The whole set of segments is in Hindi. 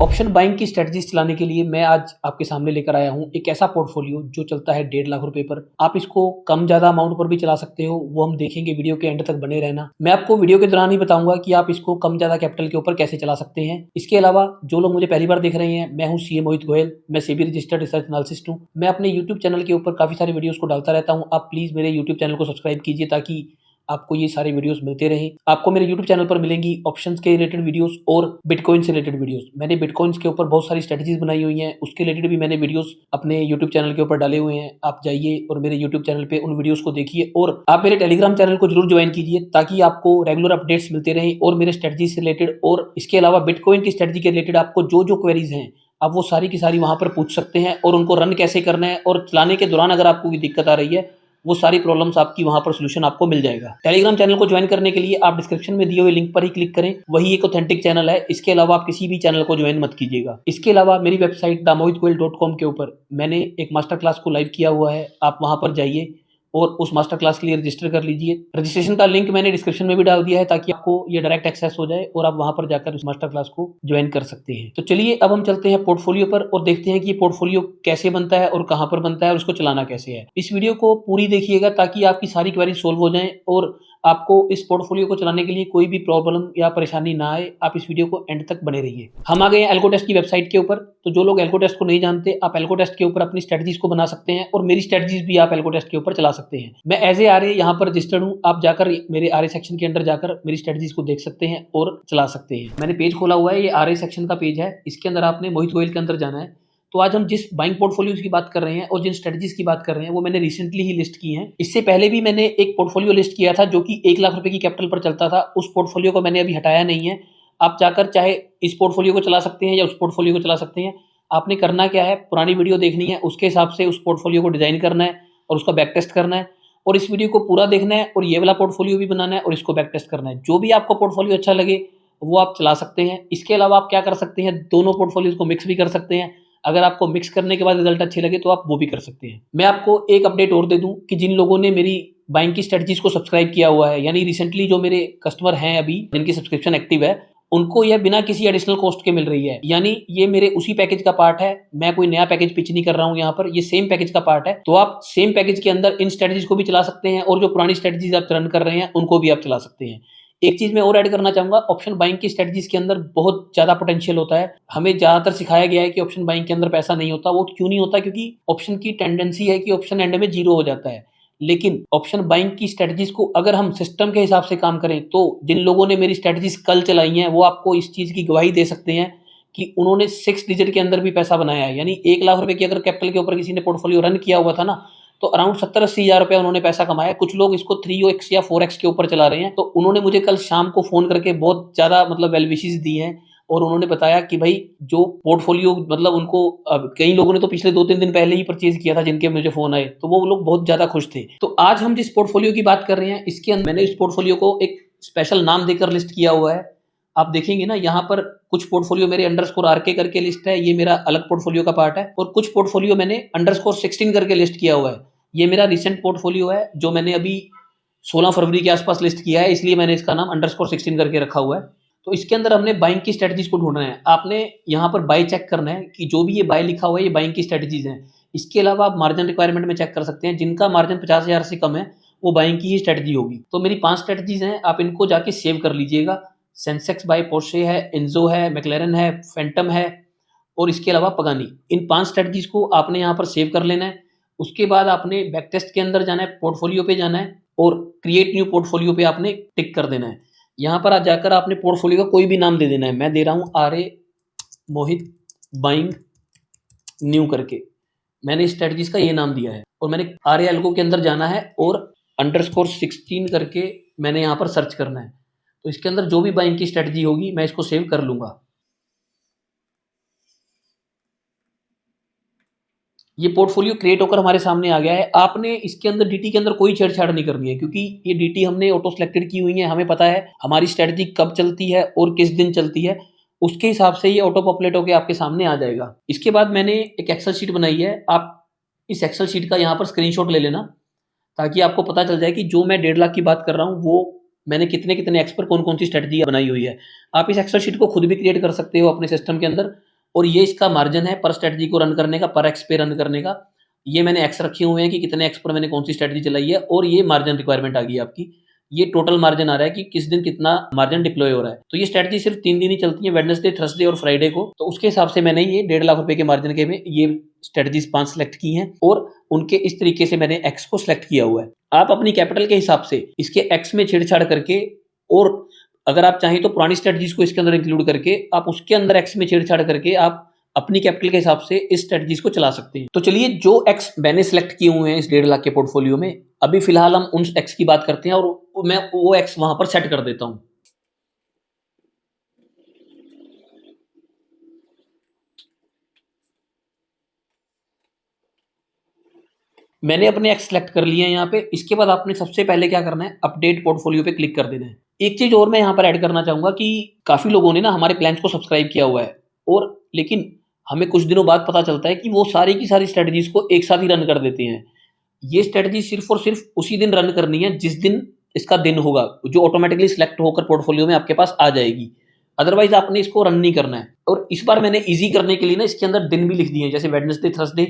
ऑप्शन बाइंग की स्ट्रेटजीज चलाने के लिए मैं आज आपके सामने लेकर आया हूँ एक ऐसा पोर्टफोलियो जो चलता है 1.5 लाख रुपए पर। आप इसको कम ज़्यादा अमाउंट पर भी चला सकते हो, वो हम देखेंगे। वीडियो के एंड तक बने रहना। मैं आपको वीडियो के दौरान ही बताऊंगा कि आप इसको कम ज़्यादा कैपिटल के ऊपर कैसे चला सकते हैं। इसके अलावा जो लोग मुझे पहली बार देख रहे हैं, मैं हूँ सीए मोहित गोयल। मैं सेबी रजिस्टर्ड रिसर्च एनालिसिस्ट हूँ। मैं अपने यूट्यूब चैनल के ऊपर काफ़ी सारे वीडियोज़ को डालता रहता हूँ। आप प्लीज़ मेरे यूट्यूब चैनल को सब्सक्राइब कीजिए ताकि आपको ये सारे वीडियोस मिलते रहें। आपको मेरे YouTube चैनल पर मिलेंगी ऑप्शंस के रिलेटेड वीडियोस और बिटकॉइन से रिलेटेड वीडियोस। मैंने बिटकॉइंस के ऊपर बहुत सारी स्ट्रेटजीज बनाई हुई हैं, उसके रिलेटेड भी मैंने वीडियोस अपने YouTube चैनल के ऊपर डाले हुए हैं। आप जाइए और मेरे YouTube चैनल पे उन वीडियोस को देखिए और आप मेरे टेलीग्राम चैनल को जरूर ज्वाइन कीजिए ताकि आपको रेगुलर अपडेट्स मिलते रहें और मेरे स्ट्रेटजी से रिलेटेड और इसके अलावा बिटकॉइन की स्ट्रेटजी के रिलेटेड आपको जो जो क्वेरीज हैं आप वो सारी की सारी वहां पर पूछ सकते हैं और उनको रन कैसे करना है और चलाने के दौरान अगर आपको कोई दिक्कत आ रही है वो सारी प्रॉब्लम्स आपकी वहां पर सोल्यूशन आपको मिल जाएगा। टेलीग्राम चैनल को ज्वाइन करने के लिए आप डिस्क्रिप्शन में दिए हुए लिंक पर ही क्लिक करें, वही एक ऑथेंटिक चैनल है। इसके अलावा आप किसी भी चैनल को ज्वाइन मत कीजिएगा। इसके अलावा मेरी वेबसाइट damohitgoel.com के ऊपर मैंने एक मास्टर क्लास को लाइव किया हुआ है, आप वहां पर जाइए और उस मास्टर क्लास के लिए रजिस्टर कर लीजिए। रजिस्ट्रेशन का लिंक मैंने डिस्क्रिप्शन में भी डाल दिया है ताकि आपको ये डायरेक्ट एक्सेस हो जाए और आप वहां पर जाकर उस मास्टर क्लास को ज्वाइन कर सकते हैं। तो चलिए अब हम चलते हैं पोर्टफोलियो पर और देखते हैं कि ये पोर्टफोलियो कैसे बनता है और कहां पर बनता है और उसको चलाना कैसे है। इस वीडियो को पूरी देखिएगा ताकि आपकी सारी क्वेरी सोल्व हो जाए और आपको इस पोर्टफोलियो को चलाने के लिए कोई भी प्रॉब्लम या परेशानी ना आए। आप इस वीडियो को एंड तक बने रहिए। हम आ गए हैं एल्गोटेस्ट की वेबसाइट के ऊपर। तो जो लोग एल्गोटेस्ट को नहीं जानते, आप एल्गोटेस्ट के ऊपर अपनी स्ट्रेटजीज को बना सकते हैं और मेरी स्ट्रेटजीज भी आप एल्गोटेस्ट के ऊपर चला सकते हैं। मैं एज ए आरए यहाँ पर रजिस्टर्ड हूँ। आप जाकर मेरे आरए सेक्शन के अंदर जाकर मेरी स्ट्रेटजीज को देख सकते हैं और चला सकते हैं। मैंने पेज खोला हुआ है, ये आरए सेक्शन का पेज है। इसके अंदर आपने मोहित गोयल के अंदर जाना है। तो आज हम जिस बाइंग पोर्टफोलियोज की बात कर रहे हैं और जिन स्ट्रेटजीज की बात कर रहे हैं वो मैंने रिसेंटली ही लिस्ट की हैं। इससे पहले भी मैंने एक पोर्टफोलियो लिस्ट किया था जो कि 1 लाख रुपए की कैपिटल पर चलता था। उस पोर्टफोलियो को मैंने अभी हटाया नहीं है। आप जाकर चाहे इस पोर्टफोलियो को चला सकते हैं या उस पोर्टफोलियो को चला सकते हैं। आपने करना क्या है, पुरानी वीडियो देखनी है, उसके हिसाब से उस पोर्टफोलियो को डिजाइन करना है और उसका बैक टेस्ट करना है और इस वीडियो को पूरा देखना है और ये वाला पोर्टफोलियो भी बनाना है और इसको बैक टेस्ट करना है। जो भी आपको पोर्टफोलियो अच्छा लगे वो आप चला सकते हैं। इसके अलावा आप क्या कर सकते हैं, दोनों पोर्टफोलियोज को मिक्स भी कर सकते हैं। अगर आपको मिक्स करने के बाद रिजल्ट अच्छे लगे तो आप वो भी कर सकते हैं। मैं आपको एक अपडेट और दे दूं कि जिन लोगों ने मेरी बाइंग की स्ट्रेटजीज को सब्सक्राइब किया हुआ है, यानी रिसेंटली जो मेरे कस्टमर हैं अभी जिनकी सब्सक्रिप्शन एक्टिव है, उनको यह बिना किसी एडिशनल कॉस्ट के मिल रही है। यानी ये मेरे उसी पैकेज का पार्ट है। मैं कोई नया पैकेज पिच नहीं कर रहा हूं यहाँ पर, ये सेम पैकेज का पार्ट है। तो आप सेम पैकेज के अंदर इन स्ट्रेटजीज को भी चला सकते हैं और जो पुरानी स्ट्रेटजीज आप रन कर रहे हैं उनको भी आप चला सकते हैं। एक चीज मैं और ऐड करना चाहूंगा, ऑप्शन बाइंग की स्ट्रेटजीज के अंदर बहुत ज्यादा पोटेंशियल होता है। हमें ज्यादातर सिखाया गया है कि ऑप्शन बाइंग के अंदर पैसा नहीं होता। वो क्यों नहीं होता? क्योंकि ऑप्शन की टेंडेंसी है कि ऑप्शन एंड में जीरो हो जाता है। लेकिन ऑप्शन बाइंग की स्ट्रेटजीज को अगर हम सिस्टम के हिसाब से काम करें तो जिन लोगों ने मेरी स्ट्रेटजीज कल चलाई हैं वो आपको इस चीज की गवाही दे सकते हैं कि उन्होंने 6 डिजिट के अंदर भी पैसा बनाया है। यानी 1 लाख रुपए की अगर कैपिटल के ऊपर किसी ने पोर्टफोलियो रन किया हुआ था ना, तो अराउंड 70-80 हज़ार रुपया उन्होंने पैसा कमाया। कुछ लोग इसको 3x या 4x के ऊपर चला रहे हैं। तो उन्होंने मुझे कल शाम को फोन करके बहुत ज्यादा वेल विशेस दी हैं और उन्होंने बताया कि भाई जो पोर्टफोलियो उनको कई लोगों ने तो पिछले 2-3 दिन पहले ही परचेज किया था जिनके मुझे फोन आए, तो वो लोग बहुत ज्यादा खुश थे। तो आज हम जिस पोर्टफोलियो की बात कर रहे हैं इसके अंदर मैंने इस पोर्टफोलियो को एक स्पेशल नाम देकर लिस्ट किया हुआ है। आप देखेंगे ना, यहाँ पर कुछ पोर्टफोलियो मेरे अंडरस्कोर आरके करके लिस्ट है, ये मेरा अलग पोर्टफोलियो का पार्ट है। और कुछ पोर्टफोलियो मैंने अंडरस्कोर 16 करके लिस्ट किया हुआ है। ये मेरा रिसेंट पोर्टफोलियो है जो मैंने अभी 16 फरवरी के आसपास लिस्ट किया है, इसलिए मैंने इसका नाम अंडरस्कोर 16 करके रखा हुआ है। तो इसके अंदर हमने बाइंग की स्ट्रेटजीज को ढूंढना है। आपने यहाँ पर बाय चेक करना है कि जो भी ये बाय लिखा हुआ है ये बाइंग की स्ट्रेटजीज हैं। इसके अलावा आप मार्जिन रिक्वायरमेंट में चेक कर सकते हैं, जिनका मार्जिन 50,000 से कम है वो बाइंग की ही स्ट्रेटजी होगी। तो मेरी 5 स्ट्रेटजीज हैं, आप इनको जाके सेव कर लीजिएगा। सेंसेक्स बाय पोर्शे है, इन्जो है, मैक्लेरन है, फैंटम है और इसके अलावा पगानी। इन 5 स्ट्रेटजीज को आपने यहाँ पर सेव कर लेना है। उसके बाद आपने बैक टेस्ट के अंदर जाना है, पोर्टफोलियो पे जाना है और क्रिएट न्यू पोर्टफोलियो पे आपने टिक कर देना है। यहाँ पर आज जाकर आपने पोर्टफोलियो का कोई भी नाम दे देना है। मैं दे रहा हूँ आरए मोहित बाइंग न्यू करके, मैंने स्ट्रेटजीज का ये नाम दिया है। और मैंने आरए एल्गो के अंदर जाना है और अंडरस्कोर 16 करके मैंने यहाँ पर सर्च करना है। तो इसके अंदर जो भी बाइंग की स्ट्रेटजी होगी मैं इसको सेव कर लूंगा। ये पोर्टफोलियो क्रिएट होकर हमारे सामने आ गया है। आपने इसके अंदर डीटी के अंदर कोई छेड़छाड़ नहीं करनी है क्योंकि ये डीटी हमने ऑटो सेलेक्टेड की हुई है। हमें पता है हमारी स्ट्रेटजी कब चलती है और किस दिन चलती है, उसके हिसाब से ये ऑटो पॉपुलेट होकर आपके सामने आ जाएगा। इसके बाद मैंने एक एक्सेल शीट बनाई है। आप इस एक्सेल शीट का यहाँ पर स्क्रीनशॉट ले लेना ताकि आपको पता चल जाए कि जो मैं 1.5 लाख की बात कर रहा हूँ वो मैंने कितने कितने एक्स पर कौन कौन सी स्ट्रेटजी बनाई हुई है। आप इस एक्सेल शीट को खुद भी क्रिएट कर सकते हो अपने सिस्टम के अंदर। और ये इसका मार्जिन है पर स्ट्रेटजी को रन करने का, पर एक्स पे रन करने का। ये मैंने एक्स रखे हुए हैं कि कितने एक्स पर मैंने कौन सी स्ट्रेटजी चलाई है, और ये मार्जिन रिक्वायरमेंट आ गई आपकी। ये टोटल मार्जिन आ रहा है कि किस दिन कितना मार्जिन डिप्लॉय हो रहा है। तो ये स्ट्रेटजी सिर्फ 3 दिन ही चलती है, वेडनेसडे, थर्सडे और फ्राइडे को। तो उसके हिसाब से मैंने ये 1.5 लाख रुपए के मार्जिन के में ये स्ट्रेटजीज 5 सेलेक्ट की हैं, और उनके इस तरीके से मैंने एक्स को सिलेक्ट किया हुआ है। आप अपनी कैपिटल के हिसाब से इसके एक्स में छेड़छाड़ करके, और अगर आप चाहें तो पुरानी स्ट्रेटजीज को इसके अंदर इंक्लूड करके आप उसके अंदर एक्स में छेड़छाड़ करके आप अपनी कैपिटल के हिसाब से इस स्ट्रेटजीज को चला सकते हैं। तो चलिए, जो एक्स मैंने सिलेक्ट किए हुए हैं इस 1.5 लाख के पोर्टफोलियो में, अभी फिलहाल हम उन एक्स की बात करते हैं, और मैं वो एक्स वहां पर सेट कर देता हूं। मैंने अपने एक्स सेलेक्ट कर लिए हैं यहाँ पे। इसके बाद आपने सबसे पहले क्या करना है, अपडेट पोर्टफोलियो पे क्लिक कर देना है। एक चीज और मैं यहाँ पर ऐड करना चाहूंगा कि काफी लोगों ने ना हमारे प्लान्स को सब्सक्राइब किया हुआ है, और लेकिन हमें कुछ दिनों बाद पता चलता है कि वो सारी की सारी स्ट्रेटजीज को एक साथ ही रन कर देते हैं। ये स्ट्रेटजी सिर्फ और सिर्फ उसी दिन रन करनी है जिस दिन इसका दिन होगा, जो ऑटोमेटिकली सिलेक्ट होकर पोर्टफोलियो में आपके पास आ जाएगी। अदरवाइज आपने इसको रन नहीं करना है। और इस बार मैंने इजी करने के लिए ना इसके अंदर दिन भी लिख दिए हैं, जैसे Wednesday, Thursday,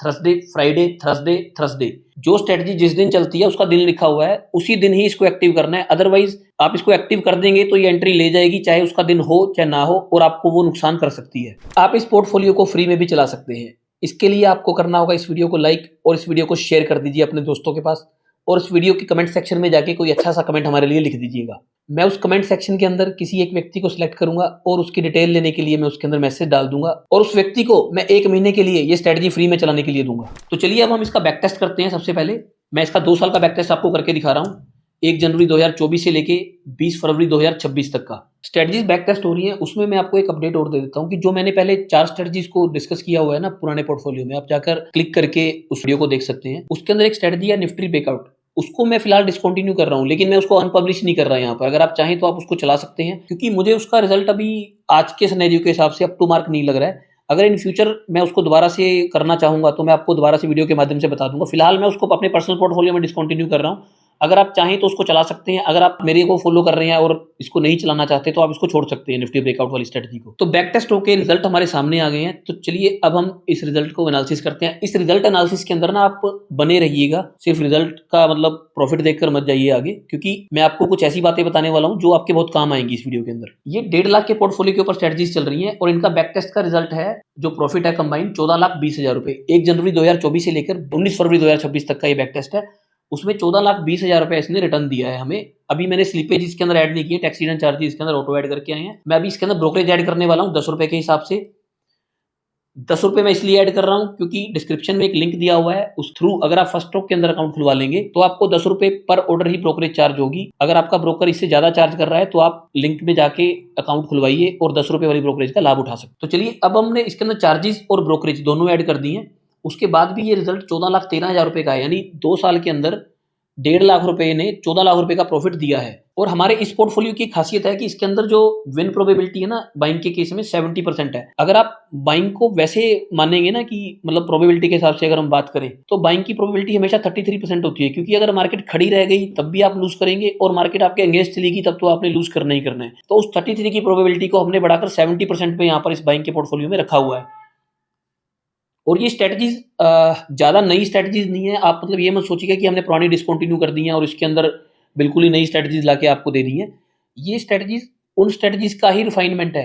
Thursday, Friday, Thursday, Thursday. जो स्ट्रेटजी जिस दिन चलती है उसका दिन लिखा हुआ है, उसी दिन ही इसको एक्टिव करना है। अदरवाइज आप इसको एक्टिव कर देंगे तो ये एंट्री ले जाएगी, चाहे उसका दिन हो चाहे ना हो, और आपको वो नुकसान कर सकती है। आप इस पोर्टफोलियो को फ्री में भी चला सकते हैं। इसके लिए आपको करना होगा, इस वीडियो को लाइक और इस वीडियो को शेयर कर दीजिए अपने दोस्तों के पास, और इस वीडियो के कमेंट सेक्शन में जाके कोई अच्छा सा कमेंट हमारे लिए लिख दीजिएगा। मैं उस कमेंट सेक्शन के अंदर किसी एक व्यक्ति को सिलेक्ट करूंगा, और उसकी डिटेल लेने के लिए मैं उसके अंदर मैसेज डाल दूंगा, और उस व्यक्ति को मैं 1 महीने के लिए ये स्ट्रेटजी फ्री में चलाने के लिए दूंगा। तो चलिए अब हम इसका बैक टेस्ट करते हैं। सबसे पहले मैं इसका 2 साल का बैक टेस्ट आपको करके दिखा रहा हूँ, 1 जनवरी 2024 से लेके 20 फरवरी 2026 तक का स्ट्रेटजीज बैक टेस्ट हो रही है। उसमें मैं आपको एक अपडेट और दे देता हूँ कि जो मैंने पहले 4 स्ट्रेटजीज को डिस्कस किया हुआ है ना पुराने पोर्टफोलियो में, आप जाकर क्लिक करके उस वीडियो को देख सकते हैं। उसके अंदर एक स्ट्रेटजी है निफ्टी ब्रेकआउट, उसको मैं फिलहाल डिसकंटिन्यू कर रहा हूँ, लेकिन मैं उसको अनपब्लिश नहीं कर रहा यहाँ पर। अगर आप चाहें तो आप उसको चला सकते हैं, क्योंकि मुझे उसका रिजल्ट अभी आज के सिनेरियो के हिसाब से अप टू मार्क नहीं लग रहा है। अगर इन फ्यूचर मैं उसको दोबारा से करना चाहूंगा तो मैं आपको दोबारा से वीडियो के माध्यम से बता दूंगा। फिलहाल मैं उसको अपने पर्सनल पोर्टफोलियो में डिसकंटिन्यू कर रहा हूँ। अगर आप चाहें तो उसको चला सकते हैं। अगर आप मेरे को फॉलो कर रहे हैं और इसको नहीं चलाना चाहते तो आप इसको छोड़ सकते हैं, निफ्टी ब्रेकआउट वाली स्ट्रेटजी को। तो बैक टेस्ट होके रिजल्ट हमारे सामने आ गए हैं। तो चलिए अब हम इस रिजल्ट को एनालिसिस करते हैं। इस रिजल्ट एनालिसिस के अंदर ना आप बने रहिएगा, सिर्फ रिजल्ट का मतलब प्रॉफिट देखकर मत जाइए आगे, क्योंकि मैं आपको कुछ ऐसी बातें बताने वाला हूं जो आपके बहुत काम आएंगी इस वीडियो के अंदर। ये 1.5 लाख के पोर्टफोलियो के ऊपर स्ट्रेटजीज चल रही हैं, और इनका बैक टेस्ट का रिजल्ट है, जो प्रॉफिट है कंबाइंड 14,20,000 रुपए। 1 जनवरी 2024 से लेकर 19 फरवरी 2026 तक का ये बैक टेस्ट है। उसमें 14,20,000 रुपए इसने रिटर्न दिया है हमें। अभी मैंने स्लीपेज इसके अंदर ऐड नहीं किए, टैक्स रिटर्न चार्जेस इसके अंदर ऑटो ऐड करके आए हैं। मैं अभी इसके अंदर ब्रोकरेज ऐड करने वाला हूँ 10 रुपए के हिसाब से। 10 रुपए मैं इसलिए ऐड कर रहा हूँ क्योंकि डिस्क्रिप्शन में एक लिंक दिया हुआ है, उस थ्रू अगर आप फर्स्ट स्टॉक के अंदर अकाउंट खुलवा लेंगे तो आपको 10 रुपए पर ऑर्डर ही ब्रोकरेज चार्ज होगी। अगर आपका ब्रोकर इससे ज्यादा चार्ज कर रहा है तो आप लिंक में जाके अकाउंट खुलवाइए और 10 रुपए वाली ब्रोकरेज का लाभ उठा सकते। तो चलिए अब हमने इसके अंदर चार्जेस और ब्रोकरेज दोनों ऐड कर दिए। उसके बाद भी ये रिजल्ट 14,13,000 रुपए का है, यानी 2 साल के अंदर 1.5 लाख रुपए ने 14 लाख रुपए का प्रॉफिट दिया है। और हमारे इस पोर्टफोलियो की खासियत है कि इसके अंदर जो विन प्रोबेबिलिटी है ना बाइंग के केस में 70% है। अगर आप बाइंग को वैसे मानेंगे ना कि मतलब प्रोबेबिलिटी के हिसाब से अगर हम बात करें तो बाइंग की प्रोबेबिलिटी हमेशा 33% होती है, क्योंकि अगर मार्केट खड़ी रह गई तब भी आप लूज करेंगे, और मार्केट आपके अगेंस्ट चलेगी तब तो आपने लूज करना ही करना है। तो उस 33 की प्रोबेबिलिटी को हमने बढ़ाकर 70% पे यहाँ पर इस बाइंग के पोर्टफोलियो में रखा हुआ है। और ये स्ट्रेटजीज ज़्यादा नई स्ट्रेटजीज नहीं है। आप मतलब ये मत सोचिएगा कि हमने पुरानी डिसकंटिन्यू कर दी हैं और इसके अंदर बिल्कुल ही नई स्ट्रेटजीज लाके आपको दे दी हैं। ये स्ट्रेटजीज उन स्ट्रेटजीज का ही रिफाइनमेंट है।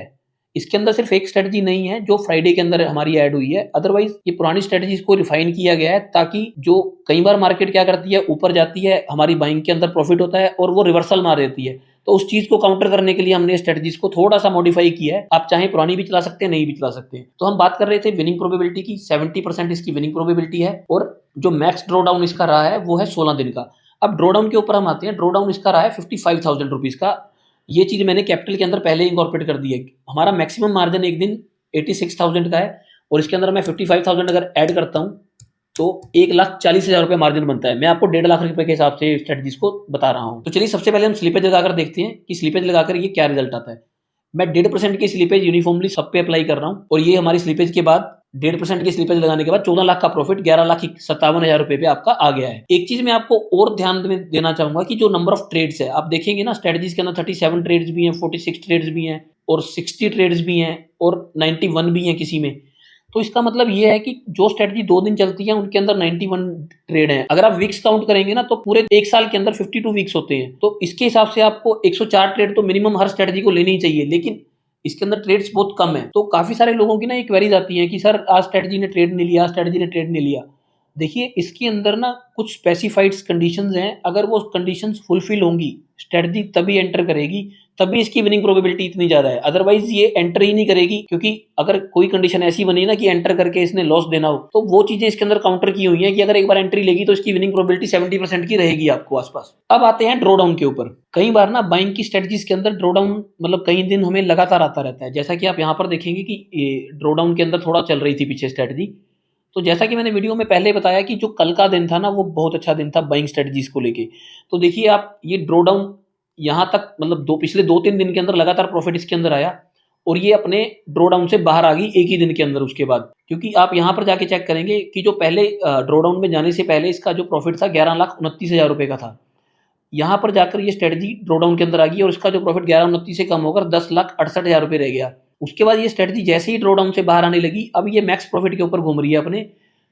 इसके अंदर सिर्फ एक स्ट्रेटजी नहीं है जो फ्राइडे के अंदर हमारी ऐड हुई है, अदरवाइज ये पुरानी स्ट्रेटजीज को रिफाइन किया गया है, ताकि जो कई बार मार्केट क्या करती है, ऊपर जाती है, हमारी बाइंग के अंदर प्रॉफिट होता है और वो रिवर्सल मार देती है। तो उस चीज को काउंटर करने के लिए हमने स्ट्रेटजीज को थोड़ा सा मॉडिफाई किया है। आप चाहे पुरानी भी चला सकते हैं, नहीं भी चला सकते हैं। तो हम बात कर रहे थे विनिंग प्रोबेबिलिटी की, 70% इसकी विनिंग प्रोबेबिलिटी है, और जो मैक्स ड्रॉ डाउन इसका रहा है वो है 16 दिन का। अब ड्रॉ डाउन के ऊपर हम आते हैं। ड्रॉ डाउन इसका रहा है 55,000 रुपीज का। ये चीज मैंने कैपिटल के अंदर पहले ही इंकॉर्पोरेट कर दी है। हमारा मैक्सिमम मार्जिन एक दिन 86,000 का है, और इसके अंदर मैं 55,000 अगर ऐड करता हूँ तो 1,40,000 रुपये मार्जिन बनता है। मैं आपको 1.5 लाख रुपए के हिसाब से स्ट्रेटजीज को बता रहा हूँ। तो चलिए सबसे पहले हम स्लीपेज लगाकर देखते हैं कि स्लीपेज लगाकर ये क्या रिजल्ट आता है। मैं 1.5% की स्लीपेज यूनिफॉर्मली सब पे अप्लाई कर रहा हूँ, और ये हमारी स्लीपेज के बाद 1.5% की स्लिपेज लगाने के बाद 14 लाख का प्रॉफिट 11,57,000 रुपए पे आपका आ गया है। एक चीज मैं आपको और ध्यान में देना चाहूंगा कि जो नंबर ऑफ ट्रेड्स है, आप देखेंगे ना स्ट्रेटजीज के अंदर 37 ट्रेड्स भी हैं, 46 ट्रेड्स भी हैं और 60 ट्रेड्स भी हैं और 91 भी हैं किसी में। तो इसका मतलब ये है कि जो स्ट्रेटजी 2 दिन चलती है उनके अंदर 91 ट्रेड है। अगर आप वीक्स काउंट करेंगे ना तो पूरे एक साल के अंदर 52 वीक्स होते हैं। तो इसके हिसाब से आपको 104 ट्रेड तो मिनिमम हर स्ट्रेटजी को लेनी ही चाहिए, लेकिन इसके अंदर ट्रेड्स बहुत कम है। तो काफी सारे लोगों की ना एक क्वेरीज आती है कि सर आज स्ट्रेटजी ने ट्रेड नहीं लिया, स्ट्रेटजी ने ट्रेड नहीं लिया। देखिए इसके अंदर ना कुछ स्पेसिफाइड कंडीशंस हैं, अगर वो कंडीशंस फुलफिल होंगी स्ट्रेटजी तभी एंटर करेगी, तभी इसकी विनिंग प्रोबेबिलिटी इतनी ज्यादा है। अदरवाइज ये एंटर ही नहीं करेगी, क्योंकि अगर कोई कंडीशन ऐसी बनी ना कि एंटर करके इसने लॉस देना हो, तो वो चीजें इसके अंदर काउंटर की हुई है कि अगर एक बार एंट्री लेगी तो इसकी विनिंग प्रोबेबिलिटी 70% की रहेगी आपको आसपास। अब आते हैं ड्रॉ डाउन के ऊपर। कई बार ना बाइंग की स्ट्रेटजीज के अंदर ड्रॉ डाउन मतलब कई दिन हमें लगातार आता रहता है। जैसा कि आप यहाँ पर देखेंगे कि ड्रॉ डाउन के अंदर थोड़ा चल रही थी पीछे स्ट्रेटजी। तो जैसा कि मैंने वीडियो में पहले बताया कि जो कल का दिन था ना वो बहुत अच्छा दिन था बाइंग स्ट्रेटजीज को लेके। तो देखिए आप ये ड्रॉ डाउन यहाँ तक मतलब पिछले 2-3 दिन के अंदर लगातार प्रॉफिट इसके अंदर आया और ये अपने ड्रॉ डाउन से बाहर आ गई एक ही दिन के अंदर उसके बाद। क्योंकि आप यहाँ पर जाके चेक करेंगे कि जो पहले ड्रॉ डाउन में जाने से पहले इसका जो प्रॉफिट था 11,29,000 रुपए का था। यहाँ पर जाकर ये स्ट्रेटजी ड्रॉ डाउन के अंदर आ गई और इसका जो प्रॉफिट 11,29 से कम होकर 10,68,000 रुपए रह गया। उसके बाद ये स्ट्रेटजी जैसे ही ड्रॉ डाउन से बाहर आने लगी, अब ये मैक्स प्रॉफिट के ऊपर घूम रही है अपने,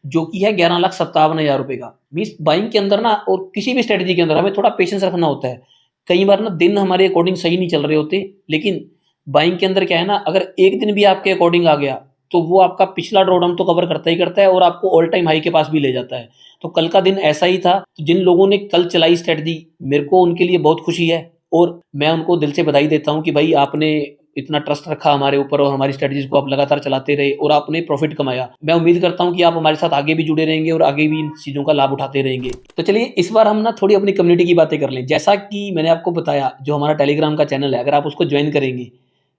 जो कि है 11,57,000 रुपए का। मींस बाइंग के अंदर ना और किसी भी स्ट्रेटजी के अंदर हमें थोड़ा पेशेंस रखना होता है। कई बार ना दिन हमारे अकॉर्डिंग सही नहीं चल रहे होते, लेकिन बाइंग के अंदर क्या है ना, अगर एक दिन भी आपके अकॉर्डिंग आ गया तो वो आपका पिछला ड्रॉ डाउन तो कवर करता ही करता है और आपको ऑल टाइम हाई के पास भी ले जाता है। तो कल का दिन ऐसा ही था। तो जिन लोगों ने कल चलाई स्ट्रेटजी, मेरे को उनके लिए बहुत खुशी है और मैं उनको दिल से बधाई देता हूँ कि भाई आपने इतना ट्रस्ट रखा हमारे ऊपर और हमारी स्ट्रेटजीज को आप लगातार चलाते रहे और आपने प्रॉफिट कमाया। मैं उम्मीद करता हूं कि आप हमारे साथ आगे भी जुड़े रहेंगे और आगे भी इन चीज़ों का लाभ उठाते रहेंगे। तो चलिए इस बार हम ना थोड़ी अपनी कम्युनिटी की बातें कर लें। जैसा कि मैंने आपको बताया, जो हमारा टेलीग्राम का चैनल है, अगर आप उसको ज्वाइन करेंगे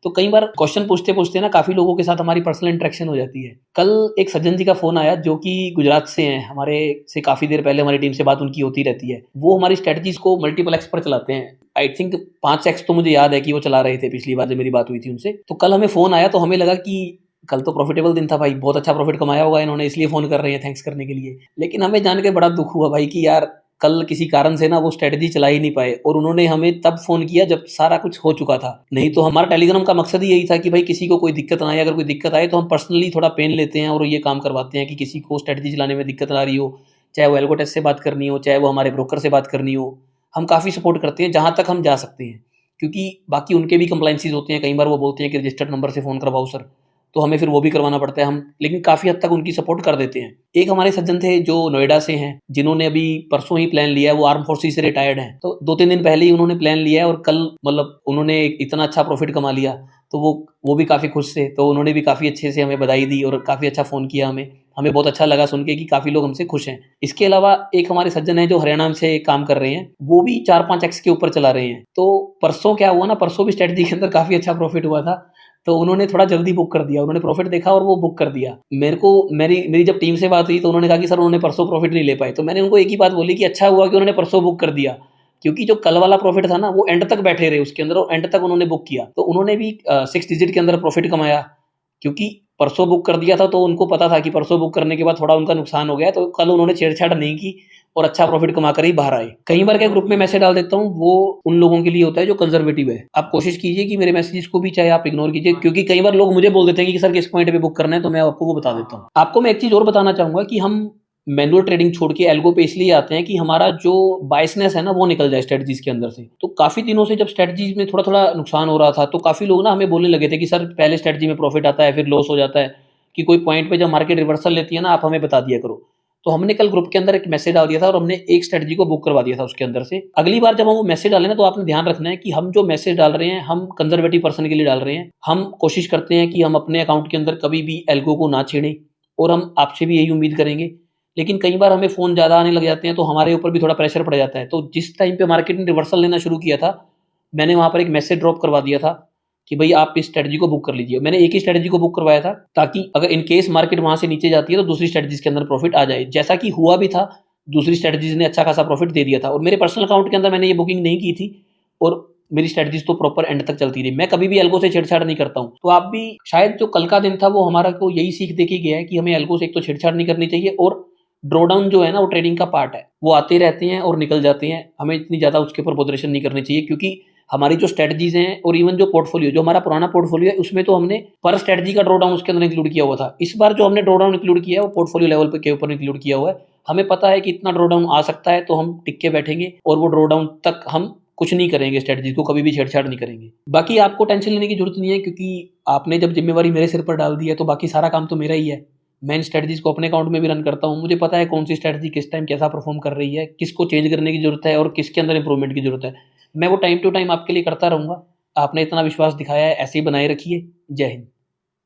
तो कई बार क्वेश्चन पूछते पूछते ना काफ़ी लोगों के साथ हमारी पर्सनल इंटरेक्शन हो जाती है। कल एक सज्जन जी का फ़ोन आया जो कि गुजरात से हैं, हमारे से काफ़ी देर पहले हमारी टीम से बात उनकी होती रहती है। वो हमारी स्ट्रेटजीज को मल्टीपल एक्स पर चलाते हैं। आई थिंक 5x तो मुझे याद है कि वो चला रहे थे पिछली बार जब मेरी बात हुई थी उनसे। तो कल हमें फ़ोन आया तो हमें लगा कि कल तो प्रॉफिटेबल दिन था भाई, बहुत अच्छा प्रॉफिट कमाया होगा इन्होंने, इसलिए फ़ोन कर रहे हैं थैंक्स करने के लिए। लेकिन हमें जान के बड़ा दुख हुआ भाई कि यार कल किसी कारण से ना वो स्ट्रेटजी चला ही नहीं पाए और उन्होंने हमें तब फ़ोन किया जब सारा कुछ हो चुका था। नहीं तो हमारा टेलीग्राम का मकसद ही यही था कि भाई किसी को कोई दिक्कत ना आए। अगर कोई दिक्कत आए तो हम पर्सनली थोड़ा पेन लेते हैं और ये काम करवाते हैं कि किसी को स्ट्रेटजी चलाने में दिक्कत आ रही हो, चाहे वो एल्गोटेस से बात करनी हो, चाहे वो हमारे ब्रोकर से बात करनी हो, हम काफ़ी सपोर्ट करते हैं जहाँ तक हम जा सकते हैं। क्योंकि बाकी उनके भी कंप्लाइंसीज होते हैं, कई बार वो बोलते हैं कि रजिस्टर्ड नंबर से फ़ोन करवाओ सर, तो हमें फिर वो भी करवाना पड़ता है हम, लेकिन काफ़ी हद तक उनकी सपोर्ट कर देते हैं। एक हमारे सज्जन थे जो नोएडा से हैं, जिन्होंने अभी परसों ही प्लान लिया है, वो आर्म फोर्सेस से रिटायर्ड हैं। तो 2-3 दिन पहले ही उन्होंने प्लान लिया है और कल मतलब उन्होंने इतना अच्छा प्रॉफिट कमा लिया, तो वो भी काफ़ी खुश थे। तो उन्होंने भी काफ़ी अच्छे से हमें बधाई दी और काफ़ी अच्छा फ़ोन किया हमें। हमें बहुत अच्छा लगा सुन के कि काफ़ी लोग हमसे खुश हैं। इसके अलावा एक हमारे सज्जन हैं जो हरियाणा से काम कर रहे हैं, वो भी 4-5x के ऊपर चला रहे हैं। तो परसों क्या हुआ ना, परसों भी स्ट्रेटजी के अंदर काफ़ी अच्छा प्रॉफिट हुआ था, तो उन्होंने थोड़ा जल्दी बुक कर दिया। उन्होंने प्रॉफिट देखा और वो बुक कर दिया। मेरी जब टीम से बात हुई तो उन्होंने कहा कि सर उन्होंने परसों प्रॉफिट नहीं ले पाए। तो मैंने उनको एक ही बात बोली कि अच्छा हुआ कि उन्होंने परसों बुक कर दिया, क्योंकि जो कल वाला प्रॉफिट था ना वो एंड तक बैठे रहे उसके अंदर और एंड तक उन्होंने बुक किया। तो उन्होंने भी 6 डिजिट के अंदर प्रॉफिट कमाया, क्योंकि परसों बुक कर दिया था। तो उनको पता था कि परसों बुक करने के बाद थोड़ा उनका नुकसान हो गया, तो कल उन्होंने छेड़छाड़ नहीं की और अच्छा प्रॉफिट कमा कर ही बाहर आए। कई बार क्या ग्रुप में मैसेज डाल देता हूँ, वो उन लोगों के लिए होता है जो कंजर्वेटिव है। आप कोशिश कीजिए कि मेरे मैसेजेस को भी चाहे आप इग्नोर कीजिए, क्योंकि कई बार लोग मुझे बोल देते हैं कि सर किस पॉइंट पे बुक करना है, तो मैं आपको वो बता देता हूँ। आपको मैं एक चीज़ और बताना चाहूँगा कि हम मैनुअल ट्रेडिंग छोड़ के एल्गो पे इसलिए आते हैं कि हमारा जो बायसनेस है ना वो निकल जाए स्ट्रेटजीज के अंदर से। तो काफ़ी दिनों से जब स्ट्रेटजीज में थोड़ा थोड़ा नुकसान हो रहा था, तो काफ़ी लोग ना हमें बोलने लगे थे कि सर पहले स्ट्रेटजी में प्रॉफिट आता है फिर लॉस हो जाता है, कि कोई पॉइंट पे जब मार्केट रिवर्सल लेती है ना आप हमें बता दिया करो। तो हमने कल ग्रुप के अंदर एक मैसेज डाल दिया था और हमने एक स्ट्रेटजी को बुक करवा दिया था उसके अंदर से। अगली बार जब हम वो मैसेज डालें ना तो आपने ध्यान रखना है कि हम जो मैसेज डाल रहे हैं हम कंजर्वेटिव पर्सन के लिए डाल रहे हैं। हम कोशिश करते हैं कि हम अपने अकाउंट के अंदर कभी भी एल्गो को ना छेड़ें और हम आपसे भी यही उम्मीद करेंगे। लेकिन कई बार हमें फ़ोन ज़्यादा आने लग जाते हैं तो हमारे ऊपर भी थोड़ा प्रेशर पड़ जाता है। तो जिस टाइम पे मार्केट ने रिवर्सल लेना शुरू किया था, मैंने वहाँ पर एक मैसेज ड्रॉप करवा दिया था कि भाई आप इस स्ट्रेटजी को बुक कर लीजिए। मैंने एक ही स्ट्रेटजी को बुक करवाया था ताकि अगर इन केस मार्केट वहाँ से नीचे जाती है तो दूसरी स्ट्रेटजीज के अंदर प्रॉफिट आ जाए, जैसा कि हुआ भी था। दूसरी स्ट्रेटजीज ने अच्छा खासा प्रॉफिट दे दिया था और मेरे पर्सनल अकाउंट के अंदर मैंने ये बुकिंग नहीं की थी और मेरी स्ट्रेटजीज तो प्रॉपर एंड तक चलती रही। मैं कभी भी एल्गो से छेड़छाड़ नहीं करता हूँ। तो आप भी शायद जो कल का दिन था वो हमारा को यही सीख दे के गया है कि हमें एल्गो से एक तो छेड़छाड़ नहीं करनी चाहिए, और ड्रॉडाउन जो है ना वो ट्रेडिंग का पार्ट है, वो आते रहते हैं और निकल जाते हैं। हमें इतनी ज़्यादा उसके ऊपर बॉदरेशन नहीं करनी चाहिए, क्योंकि हमारी जो स्ट्रेटजीज हैं और इवन जो पोर्टफोलियो, जो हमारा पुराना पोर्टफोलियो है, उसमें तो हमने पर स्ट्रेटजी का ड्रॉडाउन उसके अंदर इंक्लूड किया हुआ था। इस बार जो हमने ड्रॉडाउन इंक्लूड किया है वो पोर्टफोलियो लेवल पे के ऊपर इंक्लूड किया हुआ है। हमें पता है कि इतना ड्रॉडाउन आ सकता है, तो हम टिक के बैठेंगे और वो ड्रॉडाउन तक हम कुछ नहीं करेंगे, स्ट्रेटजी को कभी भी छेड़छाड़ नहीं करेंगे। बाकी आपको टेंशन लेने की जरूरत नहीं है, क्योंकि आपने जब जिम्मेवारी मेरे सिर पर डाल दी है तो बाकी सारा काम तो मेरा ही है। मैं इन स्ट्रेटजीज को अपने अकाउंट में भी रन करता हूँ। मुझे पता है कौन सी स्ट्रेटजी किस टाइम कैसा परफॉर्म कर रही है, किसको चेंज करने की जरूरत है और किसके अंदर इंप्रूवमेंट की जरूरत है। मैं वो टाइम टू टाइम आपके लिए करता रहूँगा। आपने इतना विश्वास दिखाया है, ऐसे ही बनाए रखिए। जय हिंद।